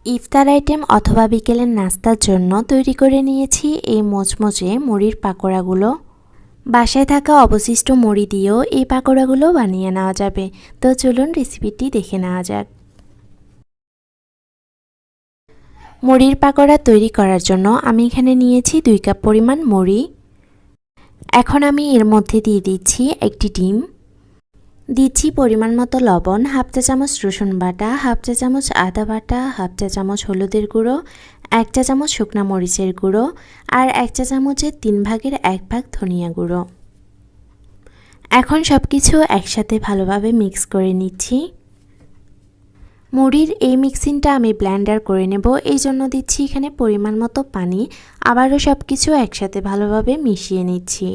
ইফতার item অথবা বিকেলের নাস্তার জন্য তৈরি করে নিয়েছি এই মচমচে মুড়ির পাকোড়াগুলো। বাসায় থাকা অবশিষ্ট মুড়ি দিয়েও এই পাকোড়াগুলো বানিয়ে নেওয়া যাবে। তো চলুন রেসিপিটি দেখে নেওয়া যাক। মুড়ির পাকোড়া তৈরি করার জন্য আমি এখানে নিয়েছি 2 কাপ পরিমাণ মুড়ি। এখন আমি এর মধ্যে দিয়ে দিচ্ছি একটি ডিম, দিচ্ছি পরিমাণ মতো লবণ, হাফ চা চামচ রসুন বাটা, হাফ চা চামচ আদা বাটা, হাফ চা চামচ হলুদের গুঁড়ো, 1 চা চামচ শুকনা মরিচের গুঁড়ো আর 1 চা চামচের 3 ভাগের 1 ভাগ ধনিয়া গুঁড়ো। এখন সব কিছু একসাথে ভালোভাবে মিক্স করে নিচ্ছি। মুড়ির এই মিক্সিংটা আমি ব্লেন্ডার করে নেব, এই জন্য দিচ্ছি এখানে পরিমাণ মতো পানি। আবারও সব কিছু একসাথে ভালোভাবে মিশিয়ে নিচ্ছি।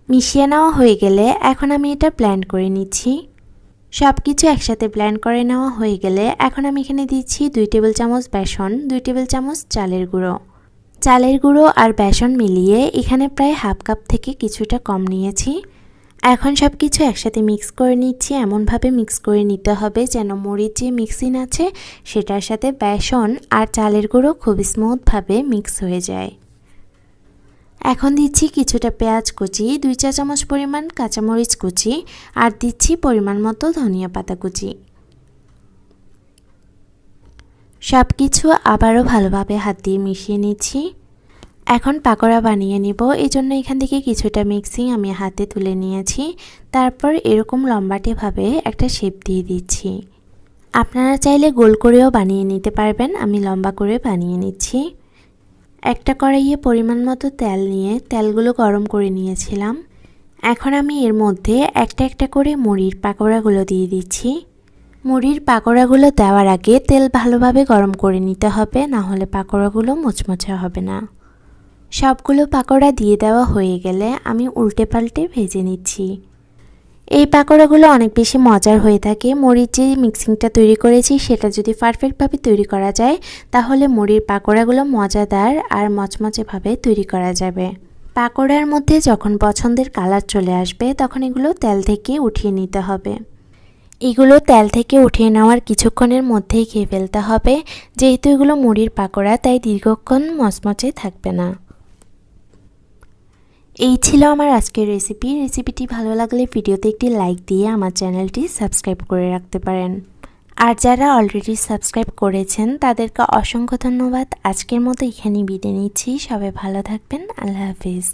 মিশিয়ে নেওয়া হয়ে গেলে এখন আমি এটা ব্লেন্ড করে নিচ্ছি। সব কিছু একসাথে ব্লেন্ড করে নেওয়া হয়ে গেলে এখন আমি এখানে দিচ্ছি 2 টেবিল চামচ বেসন, 2 টেবিল চামচ চালের গুঁড়ো। চালের গুঁড়ো আর বেসন মিলিয়ে এখানে প্রায় হাফ কাপ থেকে কিছুটা কম নিয়েছি। এখন সব কিছু একসাথে মিক্স করে নিচ্ছি। এমনভাবে মিক্স করে নিতে হবে যেন মুড়ির যে মিক্সিং আছে সেটার সাথে বেসন আর চালের গুঁড়ো খুব স্মুথভাবে মিক্স হয়ে যায়। এখন দিচ্ছি কিছুটা পেঁয়াজ কুচি, 2 চা চামচ পরিমাণ কাঁচামরিচ কুচি আর দিচ্ছি পরিমাণ মতো ধনিয়া পাতা কুচি। সব কিছু আবারও ভালোভাবে হাত দিয়ে মিশিয়ে নিচ্ছি। এখন পাকোড়া বানিয়ে নিব, এই জন্য এখান থেকে কিছুটা মিক্সিং আমি হাতে তুলে নিয়েছি। তারপর এরকম লম্বাটেভাবে একটা শেপ দিয়ে দিচ্ছি। আপনারা চাইলে গোল করেও বানিয়ে নিতে পারবেন, আমি লম্বা করে বানিয়ে নিচ্ছি। একটা কড়াইয়ে পরিমাণ মতো তেল নিয়ে তেলগুলো গরম করে নিয়েছিলাম। এখন আমি এর মধ্যে একটা একটা করে মুড়ির পাকোড়াগুলো দিয়ে দিচ্ছি। মুড়ির পাকোড়াগুলো দেওয়ার আগে তেল ভালোভাবে গরম করে নিতে হবে, না হলে পাকোড়াগুলো মুচমুচে হবে না। সবগুলো পাকোড়া দিয়ে দেওয়া হয়ে গেলে আমি উল্টে পাল্টে ভেজে নিচ্ছি। এই পাকোড়াগুলো অনেক বেশি মজার হয়ে থাকে। মুড়ির যে মিক্সিংটা তৈরি করেছি সেটা যদি পারফেক্টভাবে তৈরি করা যায় তাহলে মুড়ির পাকোড়াগুলো মজাদার আর মচমচেভাবে তৈরি করা যাবে। পাকোড়ার মধ্যে যখন পছন্দের কালার চলে আসবে তখন এগুলো তেল থেকে উঠিয়ে নিতে হবে। এগুলো তেল থেকে উঠিয়ে নেওয়ার কিছুক্ষণের মধ্যেই খেয়ে ফেলতে হবে, যেহেতু এগুলো মুড়ির পাকোড়া তাই দীর্ঘক্ষণ মচমচে থাকবে না। এই ছিল আমার আজকের রেসিপিটি ভালো লাগলে ভিডিওতে একটি লাইক দিয়ে আমার চ্যানেলটি সাবস্ক্রাইব করে রাখতে পারেন। আর যারা অলরেডি সাবস্ক্রাইব করেছেন তাদেরকে অসংখ্য ধন্যবাদ। আজকের মতো এখানেই বিদায় নিচ্ছি। সবাই ভালো থাকবেন। আল্লাহ হাফিজ।